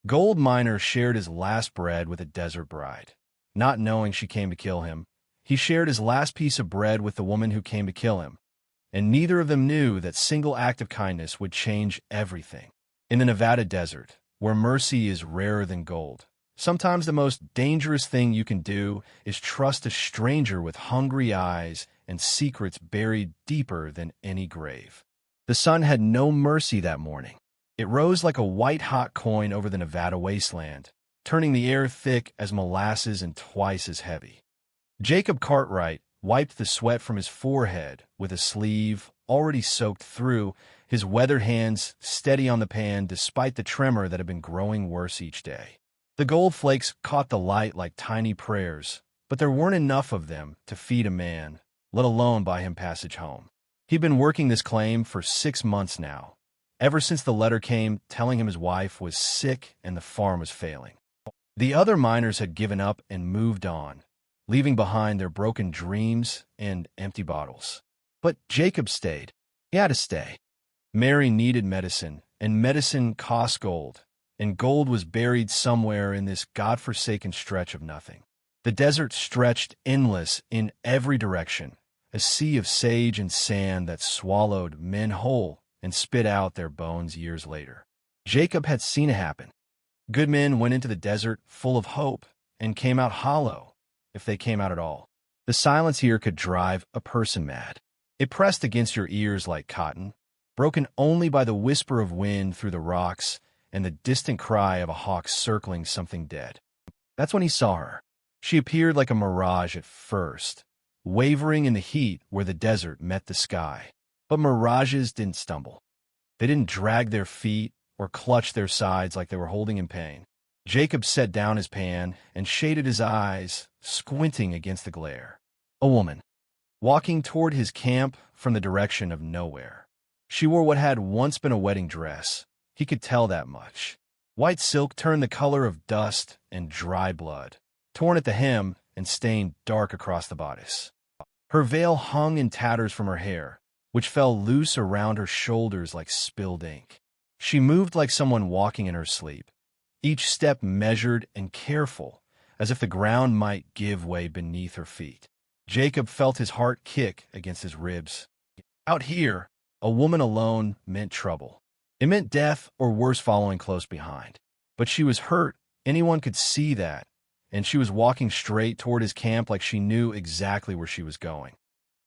Gold miner shared his last bread with a desert bride. Not knowing she came to kill him, he shared his last piece of bread with the woman who came to kill him, and neither of them knew that single act of kindness would change everything. In the Nevada desert, where mercy is rarer than gold, sometimes the most dangerous thing you can do is trust a stranger with hungry eyes and secrets buried deeper than any grave. The sun had no mercy that morning. It rose like a white-hot coin over the Nevada wasteland, turning the air thick as molasses and twice as heavy. Jacob Cartwright wiped the sweat from his forehead with a sleeve already soaked through, his weathered hands steady on the pan despite the tremor that had been growing worse each day. The gold flakes caught the light like tiny prayers, but there weren't enough of them to feed a man, let alone buy him passage home. He'd been working this claim for 6 months now, ever since the letter came telling him his wife was sick and the farm was failing. The other miners had given up and moved on, leaving behind their broken dreams and empty bottles. But Jacob stayed. He had to stay. Mary needed medicine, and medicine cost gold, and gold was buried somewhere in this godforsaken stretch of nothing. The desert stretched endless in every direction, a sea of sage and sand that swallowed men whole and spit out their bones years later. Jacob had seen it happen. Good men went into the desert full of hope and came out hollow, if they came out at all. The silence here could drive a person mad. It pressed against your ears like cotton, broken only by the whisper of wind through the rocks and the distant cry of a hawk circling something dead. That's when he saw her. She appeared like a mirage at first, wavering in the heat where the desert met the sky. But mirages didn't stumble. They didn't drag their feet or clutch their sides like they were holding in pain. Jacob set down his pan and shaded his eyes, squinting against the glare. A woman, walking toward his camp from the direction of nowhere. She wore what had once been a wedding dress. He could tell that much. White silk turned the color of dust and dry blood, torn at the hem and stained dark across the bodice. Her veil hung in tatters from her hair, which fell loose around her shoulders like spilled ink. She moved like someone walking in her sleep, each step measured and careful, as if the ground might give way beneath her feet. Jacob felt his heart kick against his ribs. Out here, a woman alone meant trouble. It meant death or worse following close behind. But she was hurt, anyone could see that, and she was walking straight toward his camp like she knew exactly where she was going.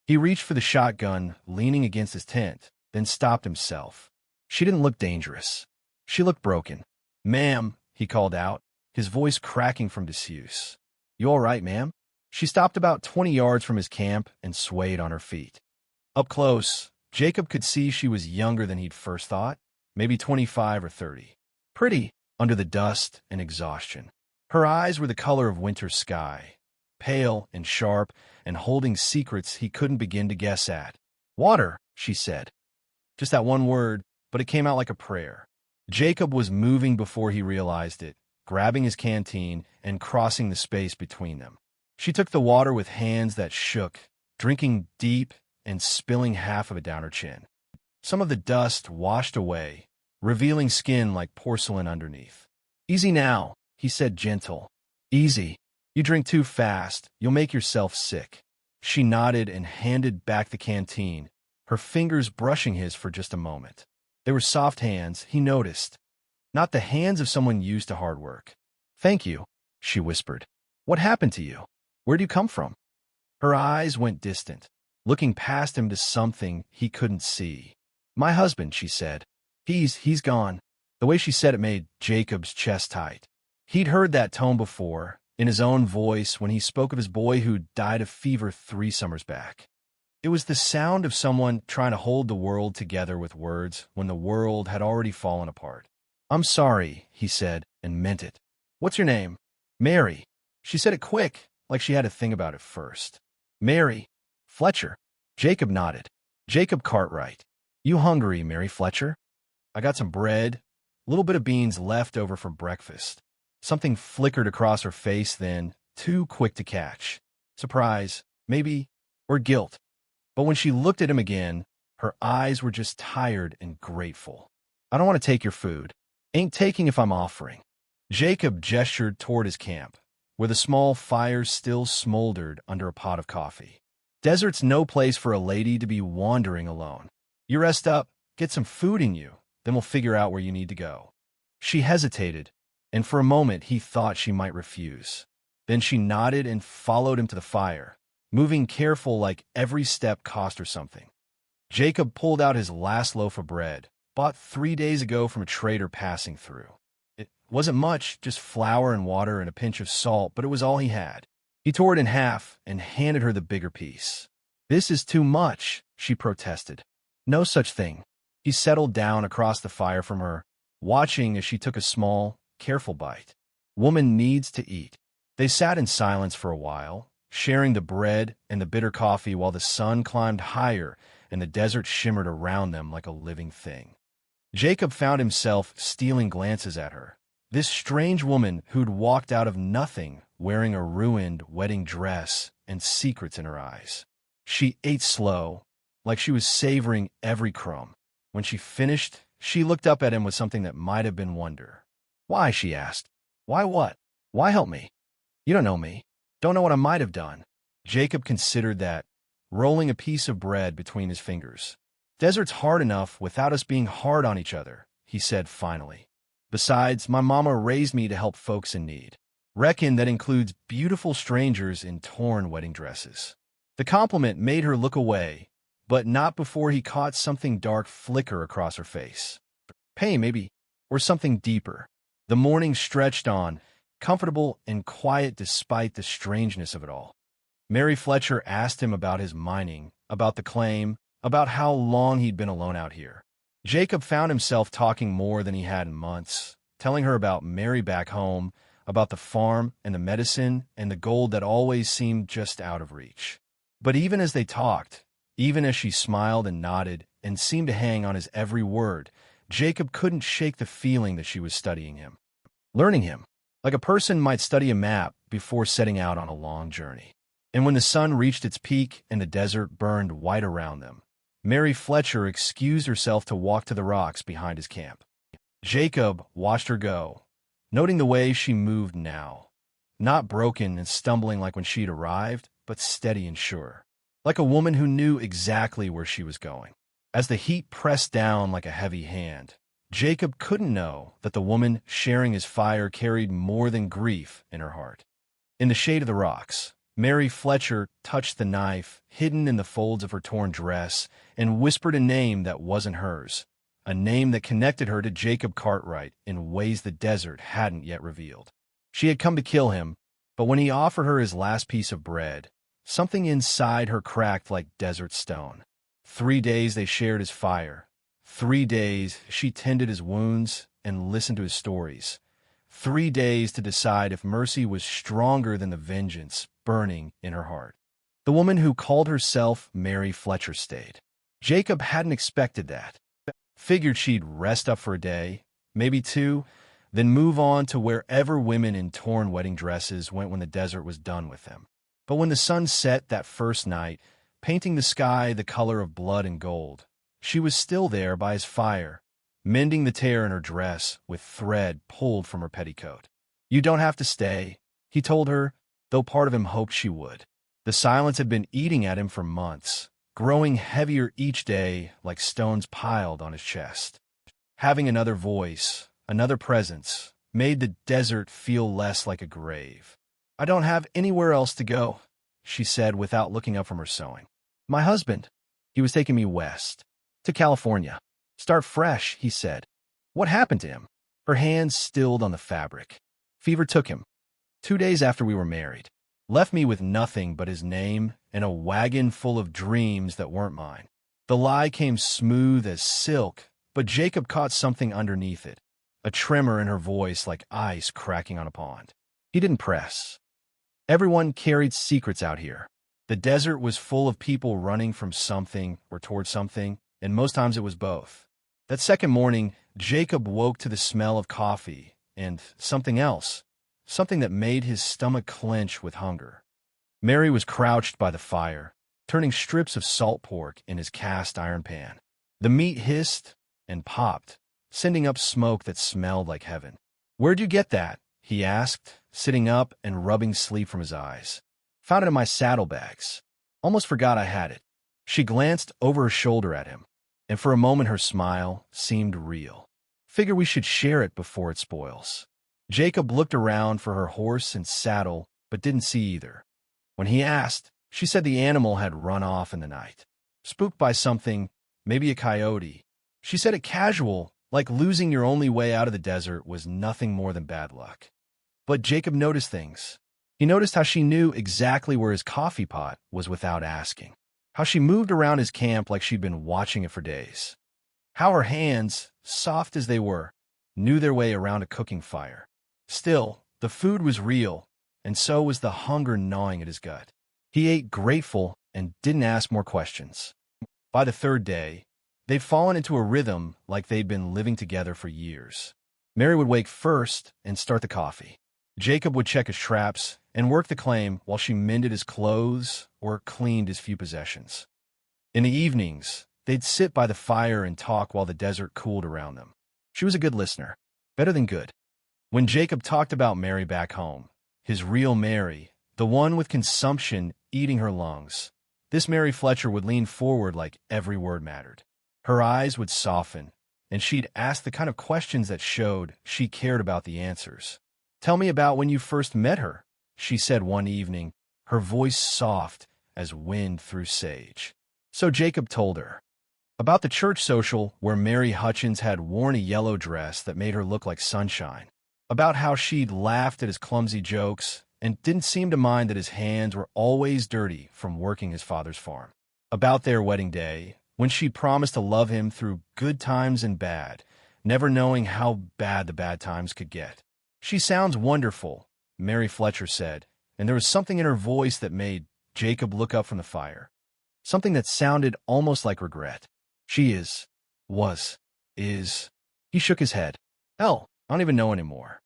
He reached for the shotgun, leaning against his tent, then stopped himself. She didn't look dangerous. She looked broken. "Ma'am," he called out, his voice cracking from disuse. "You all right, ma'am?" She stopped about 20 yards from his camp and swayed on her feet. Up close, Jacob could see she was younger than he'd first thought, maybe 25 or 30. Pretty, under the dust and exhaustion. Her eyes were the color of winter sky, pale and sharp and holding secrets he couldn't begin to guess at. "Water," she said. Just that one word, but it came out like a prayer. Jacob was moving before he realized it, grabbing his canteen and crossing the space between them. She took the water with hands that shook, drinking deep and spilling half of it down her chin. Some of the dust washed away, revealing skin like porcelain underneath. "Easy now," he said gentle. "Easy. You drink too fast. You'll make yourself sick." She nodded and handed back the canteen, her fingers brushing his for just a moment. They were soft hands, he noticed. Not the hands of someone used to hard work. "Thank you," she whispered. "What happened to you? Where do you come from?" Her eyes went distant, looking past him to something he couldn't see. "My husband," she said. He's gone." The way she said it made Jacob's chest tight. He'd heard that tone before, in his own voice, when he spoke of his boy who died of fever 3 summers back. It was the sound of someone trying to hold the world together with words when the world had already fallen apart. "I'm sorry," he said, and meant it. "What's your name?" "Mary." She said it quick, like she had to think about it first. "Mary Fletcher." Jacob nodded. "Jacob Cartwright. You hungry, Mary Fletcher?" "I got some bread, a little bit of beans left over from breakfast." Something flickered across her face then, too quick to catch. Surprise, maybe, or guilt. But when she looked at him again, her eyes were just tired and grateful. "I don't want to take your food. Ain't taking if I'm offering." Jacob gestured toward his camp, where the small fire still smoldered under a pot of coffee. Desert's no place for a lady to be wandering alone. You rest up, get some food in you, then we'll figure out where you need to go. She hesitated, and for a moment he thought she might refuse. Then she nodded and followed him to the fire, moving careful like every step cost her something. Jacob pulled out his last loaf of bread, bought 3 days ago from a trader passing through. It wasn't much, just flour and water and a pinch of salt, but it was all he had. He tore it in half and handed her the bigger piece. "This is too much," she protested. "No such thing." He settled down across the fire from her, watching as she took a small, careful bite. Woman needs to eat. They sat in silence for a while, sharing the bread and the bitter coffee while the sun climbed higher and the desert shimmered around them like a living thing. Jacob found himself stealing glances at her. This strange woman who'd walked out of nothing wearing a ruined wedding dress and secrets in her eyes. She ate slow, like she was savoring every crumb. When she finished, she looked up at him with something that might have been wonder. "Why?" she asked. "Why what? Why help me? You don't know me. Don't know what I might have done." Jacob considered that, rolling a piece of bread between his fingers. "Desert's hard enough without us being hard on each other," he said finally. "Besides, my mama raised me to help folks in need. Reckon that includes beautiful strangers in torn wedding dresses." The compliment made her look away, but not before he caught something dark flicker across her face. Pain, maybe, or something deeper. The morning stretched on, comfortable and quiet despite the strangeness of it all. Mary Fletcher asked him about his mining, about the claim, about how long he'd been alone out here. Jacob found himself talking more than he had in months, telling her about Mary back home, about the farm and the medicine and the gold that always seemed just out of reach. But even as they talked, even as she smiled and nodded and seemed to hang on his every word, Jacob couldn't shake the feeling that she was studying him, learning him, like a person might study a map before setting out on a long journey. And when the sun reached its peak and the desert burned white around them, Mary Fletcher excused herself to walk to the rocks behind his camp. Jacob watched her go, noting the way she moved now, not broken and stumbling like when she'd arrived, but steady and sure, like a woman who knew exactly where she was going. As the heat pressed down like a heavy hand, Jacob couldn't know that the woman sharing his fire carried more than grief in her heart. In the shade of the rocks, Mary Fletcher touched the knife hidden in the folds of her torn dress and whispered a name that wasn't hers, a name that connected her to Jacob Cartwright in ways the desert hadn't yet revealed. She had come to kill him, but when he offered her his last piece of bread, something inside her cracked like desert stone. 3 days they shared his fire. 3 days she tended his wounds and listened to his stories. 3 days to decide if mercy was stronger than the vengeance burning in her heart. The woman who called herself Mary Fletcher stayed. Jacob hadn't expected that. Figured she'd rest up for a day, maybe 2, then move on to wherever women in torn wedding dresses went when the desert was done with them. But when the sun set that first night, painting the sky the color of blood and gold, she was still there by his fire, mending the tear in her dress with thread pulled from her petticoat. "You don't have to stay," he told her, though part of him hoped she would. The silence had been eating at him for months, growing heavier each day like stones piled on his chest. Having another voice, another presence, made the desert feel less like a grave. "I don't have anywhere else to go," she said without looking up from her sewing. "My husband, he was taking me west, to California. Start fresh," he said. "What happened to him?" Her hands stilled on the fabric. "Fever took him. 2 days after we were married. Left me with nothing but his name and a wagon full of dreams that weren't mine." The lie came smooth as silk, but Jacob caught something underneath it, a tremor in her voice like ice cracking on a pond. He didn't press. Everyone carried secrets out here. The desert was full of people running from something or toward something, and most times it was both. That second morning, Jacob woke to the smell of coffee and something else, something that made his stomach clench with hunger. Mary was crouched by the fire, turning strips of salt pork in his cast iron pan. The meat hissed and popped, sending up smoke that smelled like heaven. "Where'd you get that?" he asked, sitting up and rubbing sleep from his eyes. Found it in my saddlebags. Almost forgot I had it. She glanced over her shoulder at him, and for a moment her smile seemed real. Figure we should share it before it spoils. Jacob looked around for her horse and saddle, but didn't see either. When he asked, she said the animal had run off in the night. Spooked by something, maybe a coyote. She said it casual, like losing your only way out of the desert was nothing more than bad luck. But Jacob noticed things. He noticed how she knew exactly where his coffee pot was without asking. How she moved around his camp like she'd been watching it for days. How her hands, soft as they were, knew their way around a cooking fire. Still, the food was real, and so was the hunger gnawing at his gut. He ate grateful and didn't ask more questions. By the third day, they'd fallen into a rhythm like they'd been living together for years. Mary would wake first and start the coffee. Jacob would check his traps and work the claim while she mended his clothes or cleaned his few possessions. In the evenings, they'd sit by the fire and talk while the desert cooled around them. She was a good listener, better than good. When Jacob talked about Mary back home, his real Mary, the one with consumption eating her lungs, this Mary Fletcher would lean forward like every word mattered. Her eyes would soften, and she'd ask the kind of questions that showed she cared about the answers. "Tell me about when you first met her," she said one evening, her voice soft as wind through sage. So Jacob told her about the church social where Mary Hutchins had worn a yellow dress that made her look like sunshine, about how she'd laughed at his clumsy jokes and didn't seem to mind that his hands were always dirty from working his father's farm, about their wedding day, when she promised to love him through good times and bad, never knowing how bad the bad times could get. "She sounds wonderful," Mary Fletcher said, and there was something in her voice that made Jacob look up from the fire. Something that sounded almost like regret. "She is. He shook his head. "Hell, I don't even know anymore.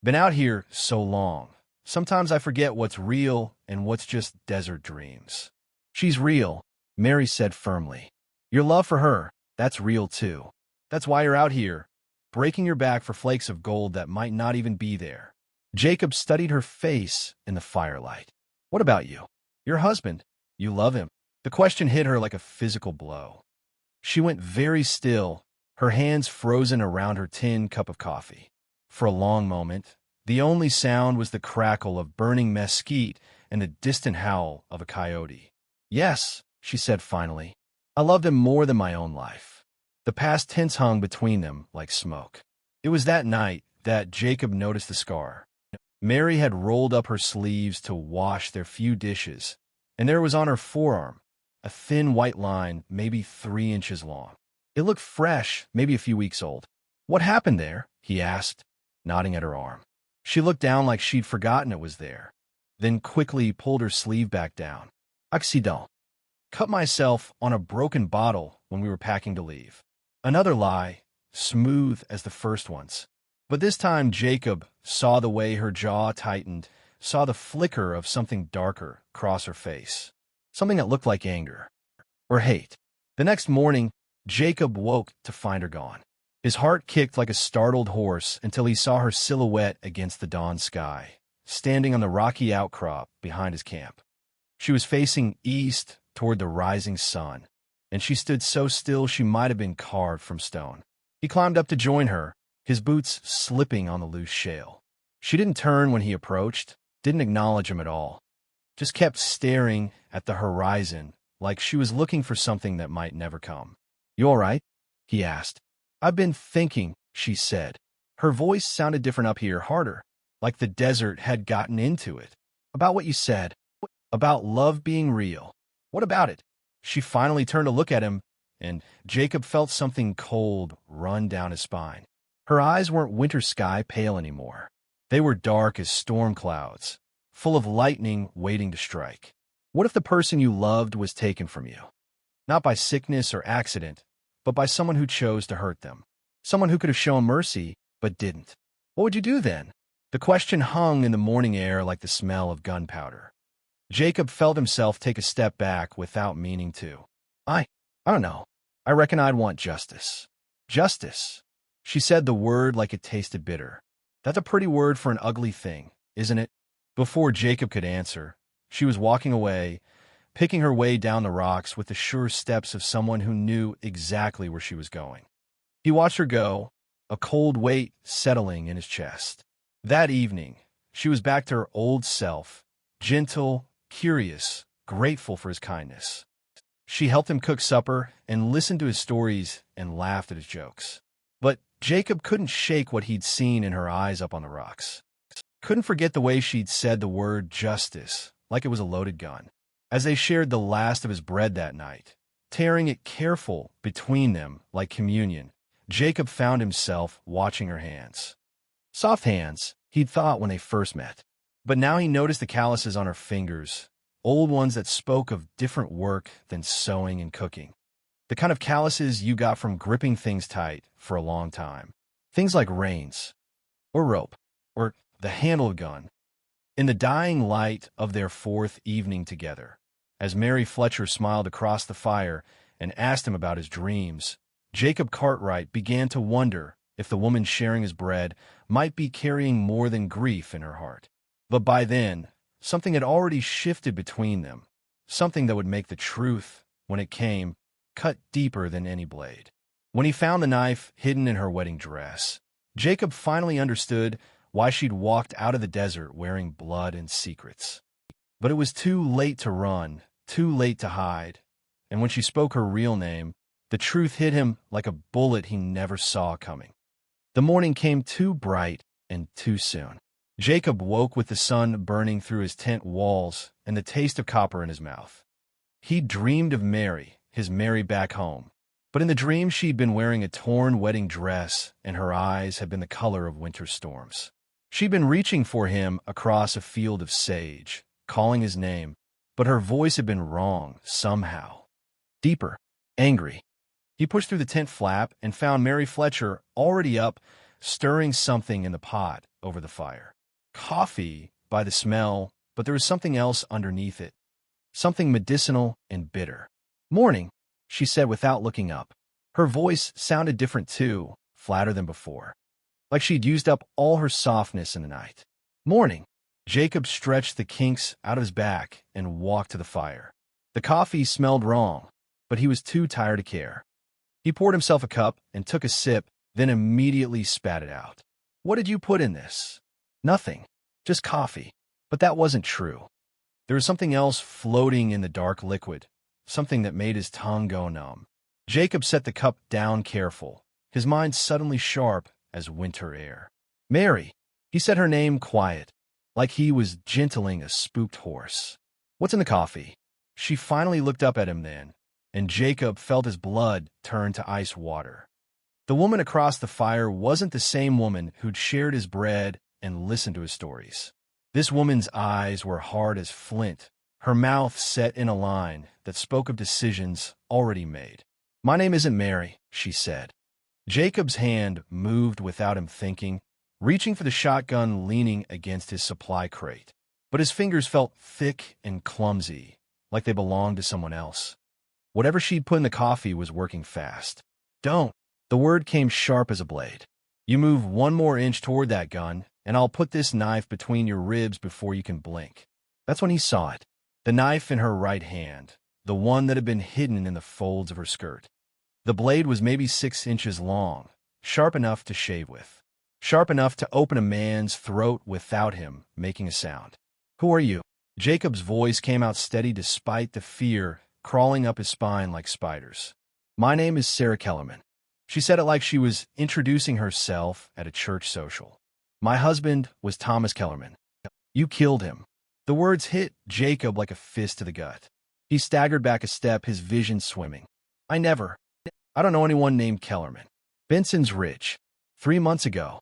Been out here so long. Sometimes I forget what's real and what's just desert dreams." "She's real," Mary said firmly. "Your love for her, that's real too. That's why you're out here, breaking your back for flakes of gold that might not even be there." Jacob studied her face in the firelight. "What about you? Your husband. You love him." The question hit her like a physical blow. She went very still, her hands frozen around her tin cup of coffee. For a long moment, the only sound was the crackle of burning mesquite and the distant howl of a coyote. "Yes," she said finally. "I loved him more than my own life." The past tense hung between them like smoke. It was that night that Jacob noticed the scar. Mary had rolled up her sleeves to wash their few dishes, and there was on her forearm a thin white line maybe 3 inches long. It looked fresh, maybe a few weeks old. "What happened there?" he asked, nodding at her arm. She looked down like she'd forgotten it was there, then quickly pulled her sleeve back down. "Accident. Cut myself on a broken bottle when we were packing to leave." Another lie, smooth as the first ones. But this time Jacob saw the way her jaw tightened, saw the flicker of something darker cross her face. Something that looked like anger. Or hate. The next morning, Jacob woke to find her gone. His heart kicked like a startled horse until he saw her silhouette against the dawn sky, standing on the rocky outcrop behind his camp. She was facing east toward the rising sun, and she stood so still she might have been carved from stone. He climbed up to join her, his boots slipping on the loose shale. She didn't turn when he approached, didn't acknowledge him at all, just kept staring at the horizon like she was looking for something that might never come. "You all right?" he asked. "I've been thinking," she said. Her voice sounded different up here, harder, like the desert had gotten into it. "About what you said. About love being real. What about it?" She finally turned to look at him, and Jacob felt something cold run down his spine. Her eyes weren't winter sky pale anymore. They were dark as storm clouds, full of lightning waiting to strike. What if the person you loved was taken from you? Not by sickness or accident, but by someone who chose to hurt them. Someone who could have shown mercy, but didn't. What would you do then? The question hung in the morning air like the smell of gunpowder. Jacob felt himself take a step back without meaning to. I don't know. I reckon I'd want justice." "Justice." She said the word like it tasted bitter. That's a pretty word for an ugly thing, isn't it? Before Jacob could answer, she was walking away, picking her way down the rocks with the sure steps of someone who knew exactly where she was going. He watched her go, a cold weight settling in his chest. That evening, she was back to her old self, gentle, curious, grateful for his kindness. She helped him cook supper and listened to his stories and laughed at his jokes. But Jacob couldn't shake what he'd seen in her eyes up on the rocks. Couldn't forget the way she'd said the word justice, like it was a loaded gun. As they shared the last of his bread that night, tearing it careful between them like communion, Jacob found himself watching her hands. Soft hands, he'd thought when they first met. But now he noticed the calluses on her fingers, old ones that spoke of different work than sewing and cooking. The kind of calluses you got from gripping things tight for a long time. Things like reins, or rope, or the handle of a gun. In the dying light of their fourth evening together, as Mary Fletcher smiled across the fire and asked him about his dreams, Jacob Cartwright began to wonder if the woman sharing his bread might be carrying more than grief in her heart. But by then, something had already shifted between them, something that would make the truth, when it came, cut deeper than any blade. When he found the knife hidden in her wedding dress, Jacob finally understood why she'd walked out of the desert wearing blood and secrets. But it was too late to run, too late to hide, and when she spoke her real name, the truth hit him like a bullet he never saw coming. The morning came too bright and too soon. Jacob woke with the sun burning through his tent walls and the taste of copper in his mouth. He dreamed of Mary, his Mary back home, but in the dream she'd been wearing a torn wedding dress and her eyes had been the color of winter storms. She'd been reaching for him across a field of sage, calling his name, but her voice had been wrong somehow. Deeper, angry. He pushed through the tent flap and found Mary Fletcher already up, stirring something in the pot over the fire. Coffee, by the smell, but there was something else underneath it. Something medicinal and bitter. "Morning," she said without looking up. Her voice sounded different too, flatter than before. Like she'd used up all her softness in the night. "Morning." Jacob stretched the kinks out of his back and walked to the fire. The coffee smelled wrong, but he was too tired to care. He poured himself a cup and took a sip, then immediately spat it out. "What did you put in this?" "Nothing. Just coffee." But that wasn't true. There was something else floating in the dark liquid, something that made his tongue go numb. Jacob set the cup down careful, his mind suddenly sharp as winter air. "Mary." He said her name quiet, like he was gentling a spooked horse. "What's in the coffee?" She finally looked up at him then, and Jacob felt his blood turn to ice water. The woman across the fire wasn't the same woman who'd shared his bread and listened to his stories. This woman's eyes were hard as flint, her mouth set in a line that spoke of decisions already made. "My name isn't Mary," she said. Jacob's hand moved without him thinking, reaching for the shotgun leaning against his supply crate. But his fingers felt thick and clumsy, like they belonged to someone else. Whatever she'd put in the coffee was working fast. "Don't." The word came sharp as a blade. "You move one more inch toward that gun, and I'll put this knife between your ribs before you can blink." That's when he saw it. The knife in her right hand, the one that had been hidden in the folds of her skirt. The blade was maybe 6 inches long, sharp enough to shave with. Sharp enough to open a man's throat without him making a sound. "Who are you?" Jacob's voice came out steady despite the fear crawling up his spine like spiders. "My name is Sarah Kellerman." She said it like she was introducing herself at a church social. "My husband was Thomas Kellerman." "You killed him." The words hit Jacob like a fist to the gut. He staggered back a step, his vision swimming. I don't know anyone named Kellerman. Benson's Ridge. 3 months ago.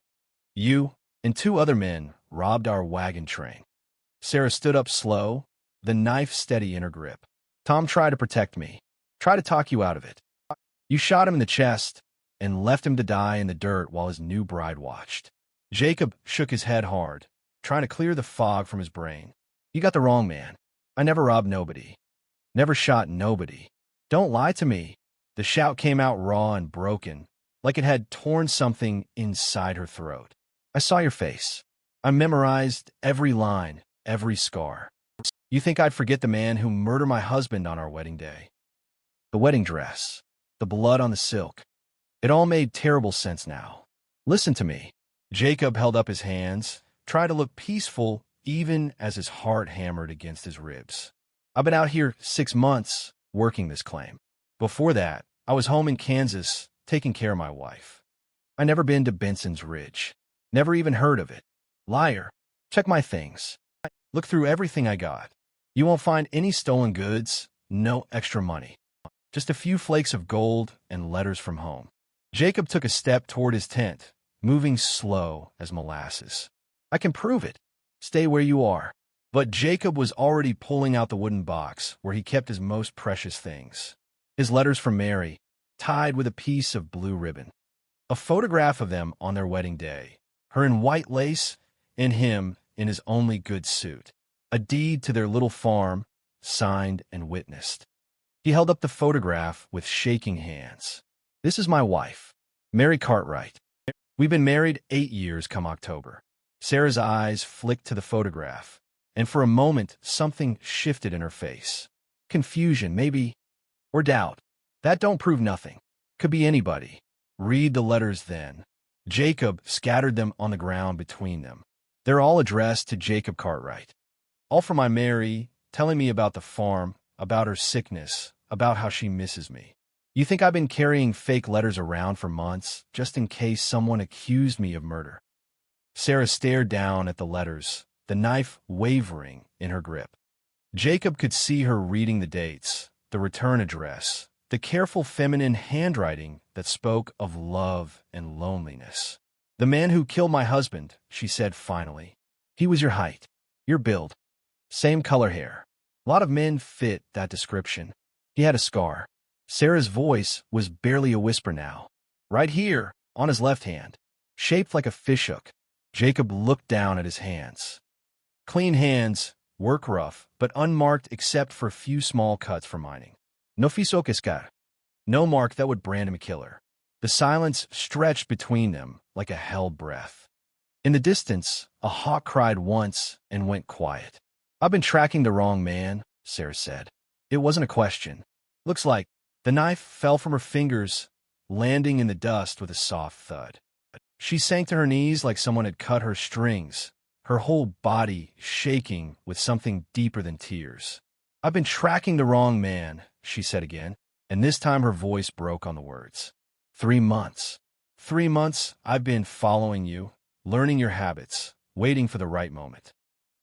You and 2 other men robbed our wagon train." Sarah stood up slow, the knife steady in her grip. "Tom tried to protect me. Tried to talk you out of it. You shot him in the chest and left him to die in the dirt while his new bride watched." Jacob shook his head hard, trying to clear the fog from his brain. "You got the wrong man. I never robbed nobody. Never shot nobody. Don't lie to me." The shout came out raw and broken, like it had torn something inside her throat. I saw your face. I memorized every line, every scar. You think I'd forget the man who murdered my husband on our wedding day? The wedding dress, the blood on the silk. It all made terrible sense now. Listen to me. Jacob held up his hands, tried to look peaceful even as his heart hammered against his ribs. I've been out here 6 months working this claim. Before that, I was home in Kansas taking care of my wife. I never been to Benson's Ridge. Never even heard of it. Liar. Check my things. Look through everything I got. You won't find any stolen goods, no extra money. Just a few flakes of gold and letters from home. Jacob took a step toward his tent, moving slow as molasses. I can prove it. Stay where you are. But Jacob was already pulling out the wooden box where he kept his most precious things. His letters from Mary, tied with a piece of blue ribbon. A photograph of them on their wedding day. Her in white lace, and him in his only good suit. A deed to their little farm, signed and witnessed. He held up the photograph with shaking hands. This is my wife, Mary Cartwright. We've been married 8 years come October. Sarah's eyes flicked to the photograph, and for a moment something shifted in her face. Confusion, maybe, or doubt. That don't prove nothing. Could be anybody. Read the letters then. Jacob scattered them on the ground between them. They're all addressed to Jacob Cartwright. All from my Mary, telling me about the farm, about her sickness, about how she misses me. You think I've been carrying fake letters around for months, just in case someone accused me of murder? Sarah stared down at the letters, the knife wavering in her grip. Jacob could see her reading the dates, the return address, the careful feminine handwriting that spoke of love and loneliness. The man who killed my husband, she said finally. He was your height, your build, same color hair. A lot of men fit that description. He had a scar. Sarah's voice was barely a whisper now. Right here, on his left hand, shaped like a fishhook. Jacob looked down at his hands. Clean hands, work rough, but unmarked except for a few small cuts for mining. No fisokiscar. No mark that would brand him a killer. The silence stretched between them like a held breath. In the distance, a hawk cried once and went quiet. I've been tracking the wrong man, Sarah said. It wasn't a question. Looks like the knife fell from her fingers, landing in the dust with a soft thud. She sank to her knees like someone had cut her strings, her whole body shaking with something deeper than tears. I've been tracking the wrong man, she said again, and this time her voice broke on the words. 3 months. 3 months I've been following you, learning your habits, waiting for the right moment.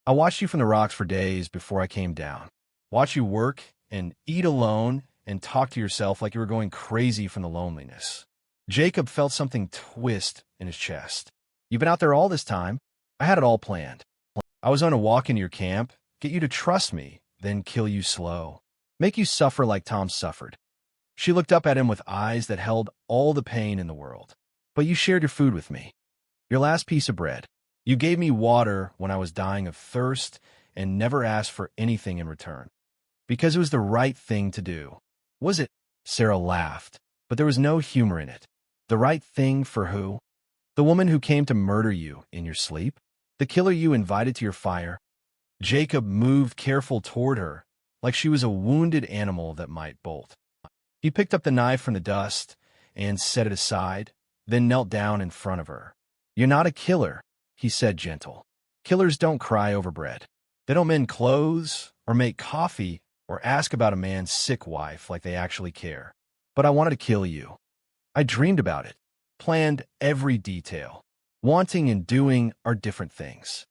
I watched you from the rocks for days before I came down. Watch you work and eat alone and talk to yourself like you were going crazy from the loneliness. Jacob felt something twist in his chest. You've been out there all this time. I had it all planned. I was on a walk into your camp, get you to trust me, then kill you slow. Make you suffer like Tom suffered. She looked up at him with eyes that held all the pain in the world. But you shared your food with me. Your last piece of bread. You gave me water when I was dying of thirst and never asked for anything in return. Because it was the right thing to do. Was it? Sarah laughed, but there was no humor in it. The right thing for who? The woman who came to murder you in your sleep? The killer you invited to your fire? Jacob moved careful toward her, like she was a wounded animal that might bolt. He picked up the knife from the dust and set it aside, then knelt down in front of her. You're not a killer, he said gentle. Killers don't cry over bread. They don't mend clothes or make coffee or ask about a man's sick wife like they actually care. But I wanted to kill you. I dreamed about it, planned every detail. Wanting and doing are different things.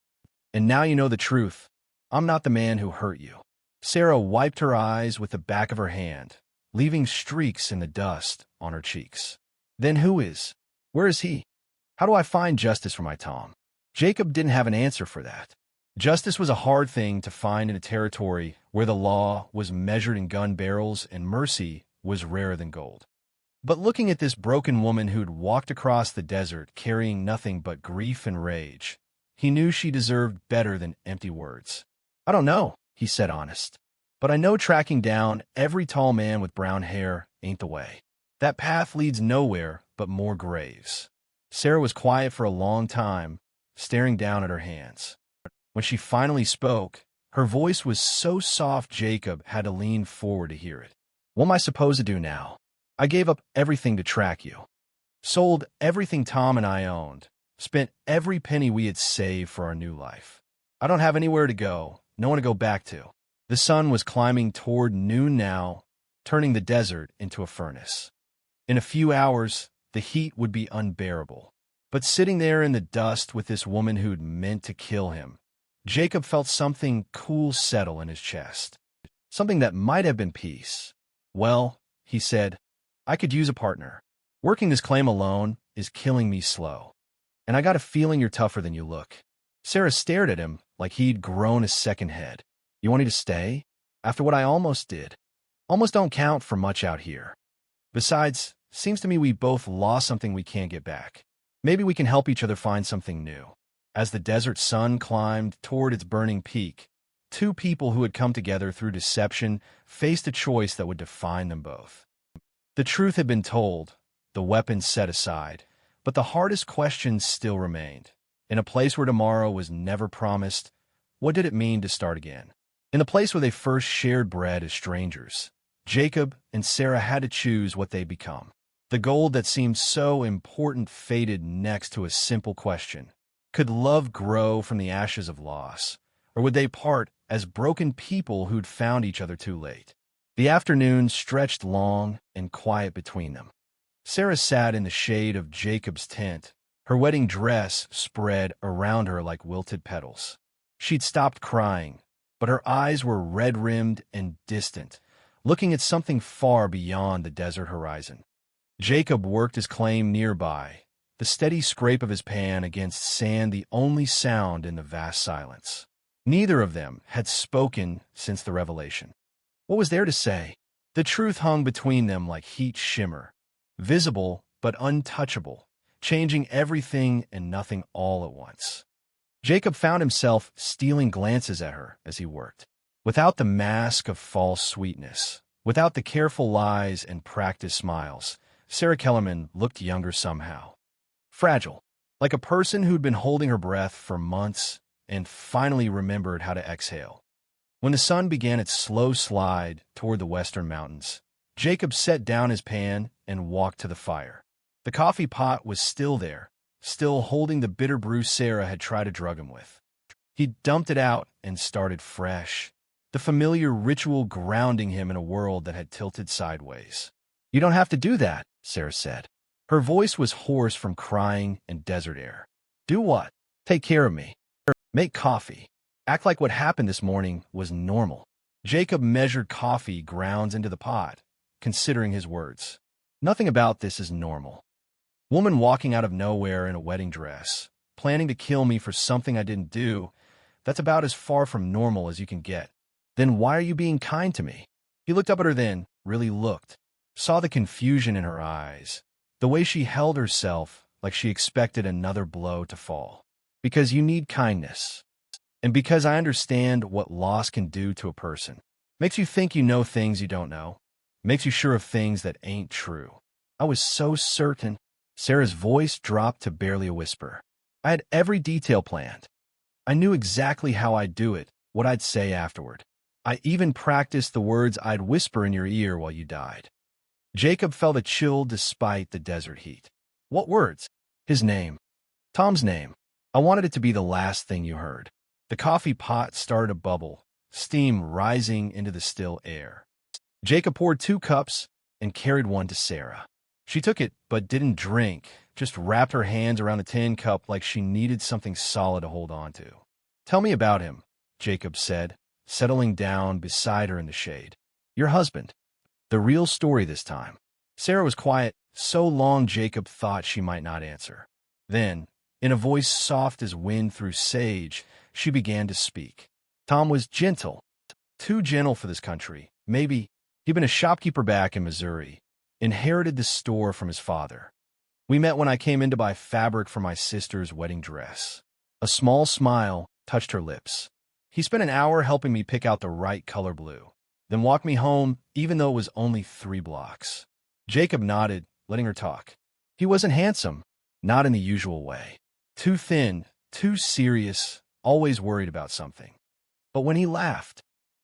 And now you know the truth. I'm not the man who hurt you. Sarah wiped her eyes with the back of her hand, leaving streaks in the dust on her cheeks. Then who is? Where is he? How do I find justice for my Tom? Jacob didn't have an answer for that. Justice was a hard thing to find in a territory where the law was measured in gun barrels and mercy was rarer than gold. But looking at this broken woman who'd walked across the desert carrying nothing but grief and rage, he knew she deserved better than empty words. I don't know, he said honest. But I know tracking down every tall man with brown hair ain't the way. That path leads nowhere but more graves. Sarah was quiet for a long time, staring down at her hands. When she finally spoke, her voice was so soft Jacob had to lean forward to hear it. What am I supposed to do now? I gave up everything to track you. Sold everything Tom and I owned. Spent every penny we had saved for our new life. I don't have anywhere to go, no one to go back to. The sun was climbing toward noon now, turning the desert into a furnace. In a few hours, the heat would be unbearable. But sitting there in the dust with this woman who'd meant to kill him, Jacob felt something cool settle in his chest. Something that might have been peace. Well, he said, I could use a partner. Working this claim alone is killing me slow. And I got a feeling you're tougher than you look. Sarah stared at him like he'd grown a second head. You want me to stay? After what I almost did. Almost don't count for much out here. Besides, seems to me we both lost something we can't get back. Maybe we can help each other find something new. As the desert sun climbed toward its burning peak, two people who had come together through deception faced a choice that would define them both. The truth had been told, the weapons set aside, but the hardest questions still remained. In a place where tomorrow was never promised, what did it mean to start again? In the place where they first shared bread as strangers, Jacob and Sarah had to choose what they'd become. The gold that seemed so important faded next to a simple question. Could love grow from the ashes of loss, or would they part as broken people who'd found each other too late? The afternoon stretched long and quiet between them. Sarah sat in the shade of Jacob's tent, her wedding dress spread around her like wilted petals. She'd stopped crying, but her eyes were red-rimmed and distant, looking at something far beyond the desert horizon. Jacob worked his claim nearby, the steady scrape of his pan against sand the only sound in the vast silence. Neither of them had spoken since the revelation. What was there to say? The truth hung between them like heat shimmer, visible but untouchable, changing everything and nothing all at once. Jacob found himself stealing glances at her as he worked. Without the mask of false sweetness, without the careful lies and practiced smiles, Sarah Kellerman looked younger somehow. Fragile, like a person who'd been holding her breath for months and finally remembered how to exhale. When the sun began its slow slide toward the western mountains, Jacob set down his pan and walked to the fire. The coffee pot was still there, still holding the bitter brew Sarah had tried to drug him with. He dumped it out and started fresh, the familiar ritual grounding him in a world that had tilted sideways. You don't have to do that, Sarah said. Her voice was hoarse from crying and desert air. Do what? Take care of me. Make coffee. Act like what happened this morning was normal. Jacob measured coffee grounds into the pot, considering his words. Nothing about this is normal. Woman walking out of nowhere in a wedding dress, planning to kill me for something I didn't do, that's about as far from normal as you can get. Then why are you being kind to me? He looked up at her then, really looked, saw the confusion in her eyes, the way she held herself like she expected another blow to fall. Because you need kindness. And because I understand what loss can do to a person. Makes you think you know things you don't know. Makes you sure of things that ain't true. I was so certain. Sarah's voice dropped to barely a whisper. I had every detail planned. I knew exactly how I'd do it, what I'd say afterward. I even practiced the words I'd whisper in your ear while you died. Jacob felt a chill despite the desert heat. What words? His name. Tom's name. I wanted it to be the last thing you heard. The coffee pot started to bubble, steam rising into the still air. Jacob poured 2 cups and carried one to Sarah. She took it, but didn't drink, just wrapped her hands around the tin cup like she needed something solid to hold on to. Tell me about him, Jacob said, settling down beside her in the shade. Your husband. The real story this time. Sarah was quiet, so long Jacob thought she might not answer. Then, in a voice soft as wind through sage, she began to speak. Tom was gentle, too gentle for this country. Maybe he'd been a shopkeeper back in Missouri, inherited the store from his father. We met when I came in to buy fabric for my sister's wedding dress. A small smile touched her lips. He spent an hour helping me pick out the right color blue, then walked me home even though it was only 3 blocks. Jacob nodded, letting her talk. He wasn't handsome, not in the usual way. Too thin, too serious, always worried about something. But when he laughed,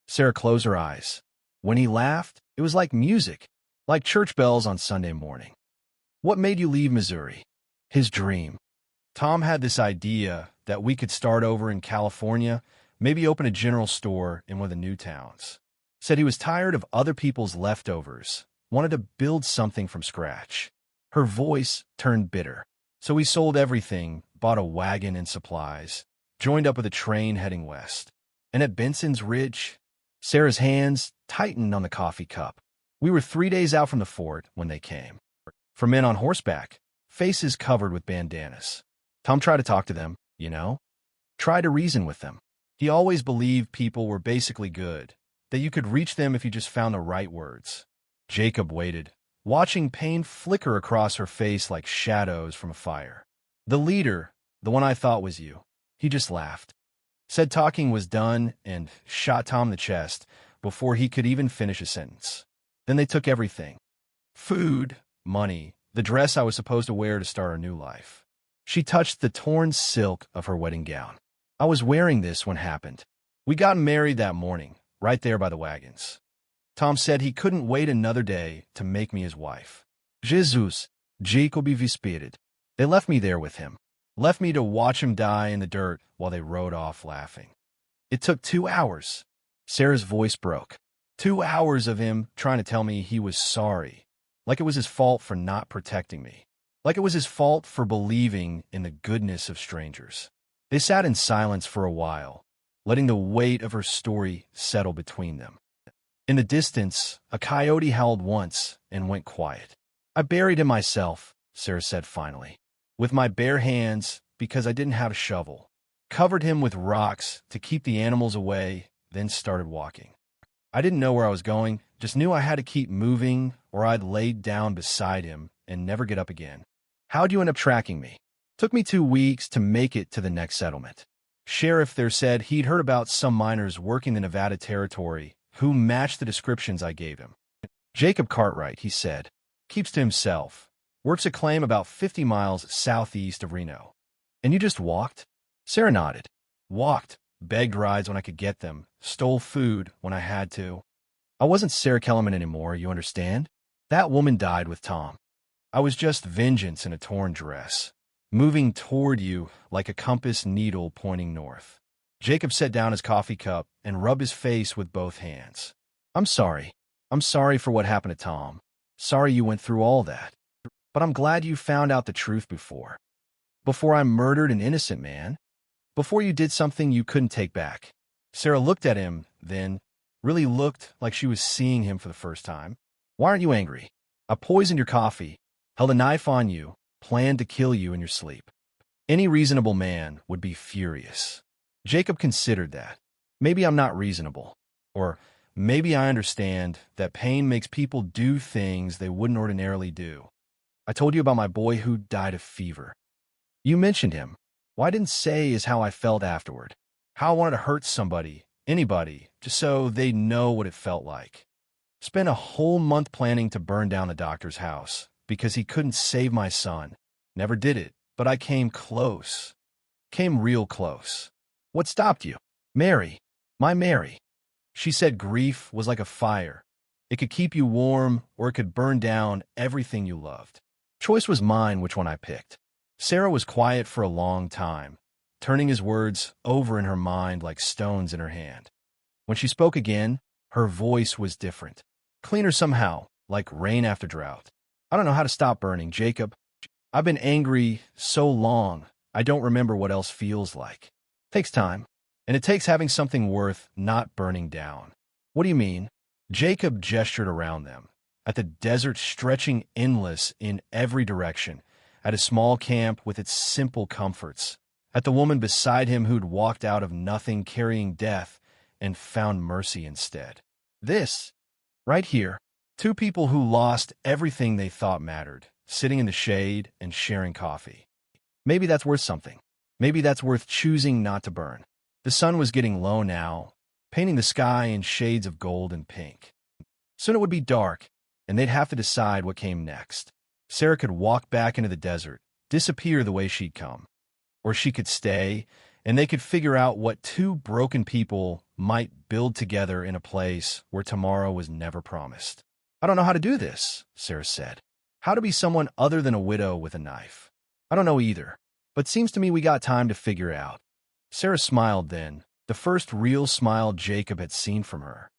Sarah closed her eyes. When he laughed, it was like music, like church bells on Sunday morning. What made you leave Missouri? His dream. Tom had this idea that we could start over in California, maybe open a general store in one of the new towns. Said he was tired of other people's leftovers, wanted to build something from scratch. Her voice turned bitter. So we sold everything, bought a wagon and supplies, joined up with a train heading west. And at Benson's Ridge, Sarah's hands tightened on the coffee cup. We were 3 days out from the fort when they came. For men on horseback, faces covered with bandanas. Tom tried to talk to them, tried to reason with them. He always believed people were basically good, that you could reach them if you just found the right words. Jacob waited, watching pain flicker across her face like shadows from a fire. The leader, the one I thought was you, he just laughed. Said talking was done and shot Tom in the chest before he could even finish a sentence. Then they took everything. Food, money, the dress I was supposed to wear to start a new life. She touched the torn silk of her wedding gown. I was wearing this when it happened. We got married that morning, right there by the wagons. Tom said he couldn't wait another day to make me his wife. Jesus, Jacobi vispirit. They left me there with him. Left me to watch him die in the dirt while they rode off laughing. It took 2 hours. Sarah's voice broke. 2 hours of him trying to tell me he was sorry, like it was his fault for not protecting me, like it was his fault for believing in the goodness of strangers. They sat in silence for a while, letting the weight of her story settle between them. In the distance, a coyote howled once and went quiet. I buried him myself, Sarah said finally, with my bare hands because I didn't have a shovel. Covered him with rocks to keep the animals away, then started walking. I didn't know where I was going, just knew I had to keep moving or I'd laid down beside him and never get up again. How'd you end up tracking me? Took me 2 weeks to make it to the next settlement. Sheriff there said he'd heard about some miners working the Nevada territory who matched the descriptions I gave him. Jacob Cartwright, he said, keeps to himself, works a claim about 50 miles southeast of Reno. And you just walked? Sarah nodded. Walked, begged rides when I could get them, stole food when I had to. I wasn't Sarah Kellerman anymore, you understand? That woman died with Tom. I was just vengeance in a torn dress, moving toward you like a compass needle pointing north. Jacob set down his coffee cup and rubbed his face with both hands. I'm sorry. I'm sorry for what happened to Tom. Sorry you went through all that. But I'm glad you found out the truth before. Before I murdered an innocent man. Before you did something you couldn't take back. Sarah looked at him, then, really looked like she was seeing him for the first time. Why aren't you angry? I poisoned your coffee, held a knife on you, planned to kill you in your sleep. Any reasonable man would be furious. Jacob considered that. Maybe I'm not reasonable. Or maybe I understand that pain makes people do things they wouldn't ordinarily do. I told you about my boy who died of fever. You mentioned him. What I didn't say is how I felt afterward. How I wanted to hurt somebody, anybody, just so they'd know what it felt like. Spent a whole month planning to burn down the doctor's house because he couldn't save my son. Never did it, but I came close. Came real close. What stopped you? Mary. My Mary. She said grief was like a fire. It could keep you warm or it could burn down everything you loved. Choice was mine which one I picked. Sarah was quiet for a long time, turning his words over in her mind like stones in her hand. When she spoke again, her voice was different. Cleaner somehow, like rain after drought. I don't know how to stop burning, Jacob. I've been angry so long, I don't remember what else feels like. Takes time, and it takes having something worth not burning down. What do you mean? Jacob gestured around them, at the desert stretching endless in every direction, at a small camp with its simple comforts, at the woman beside him who'd walked out of nothing carrying death and found mercy instead. This, right here, 2 people who lost everything they thought mattered, sitting in the shade and sharing coffee. Maybe that's worth something. Maybe that's worth choosing not to burn. The sun was getting low now, painting the sky in shades of gold and pink. Soon it would be dark, and they'd have to decide what came next. Sarah could walk back into the desert, disappear the way she'd come. Or she could stay, and they could figure out what two broken people might build together in a place where tomorrow was never promised. "I don't know how to do this," Sarah said. "How to be someone other than a widow with a knife. I don't know either, but seems to me we got time to figure it out." Sarah smiled then, the first real smile Jacob had seen from her.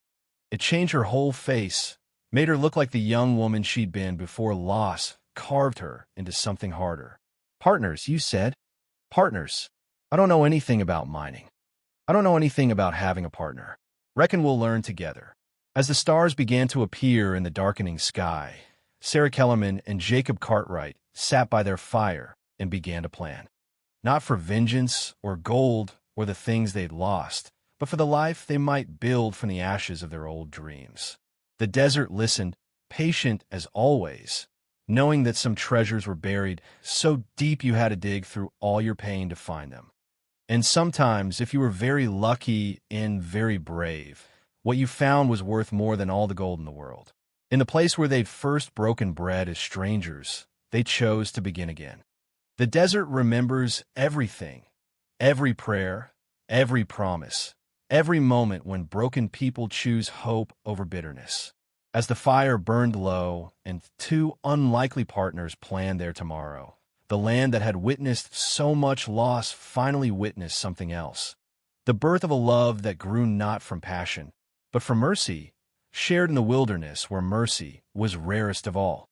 It changed her whole face, made her look like the young woman she'd been before loss carved her into something harder. "Partners, you said?" "Partners. I don't know anything about mining. I don't know anything about having a partner. Reckon we'll learn together." As the stars began to appear in the darkening sky, Sarah Kellerman and Jacob Cartwright sat by their fire and began to plan. Not for vengeance or gold or the things they'd lost, but for the life they might build from the ashes of their old dreams. The desert listened, patient as always, knowing that some treasures were buried so deep you had to dig through all your pain to find them. And sometimes, if you were very lucky and very brave, what you found was worth more than all the gold in the world. In the place where they'd first broken bread as strangers, they chose to begin again. The desert remembers everything, every prayer, every promise, every moment when broken people choose hope over bitterness. As the fire burned low and two unlikely partners planned their tomorrow, the land that had witnessed so much loss finally witnessed something else. The birth of a love that grew not from passion, but from mercy, shared in the wilderness where mercy was rarest of all.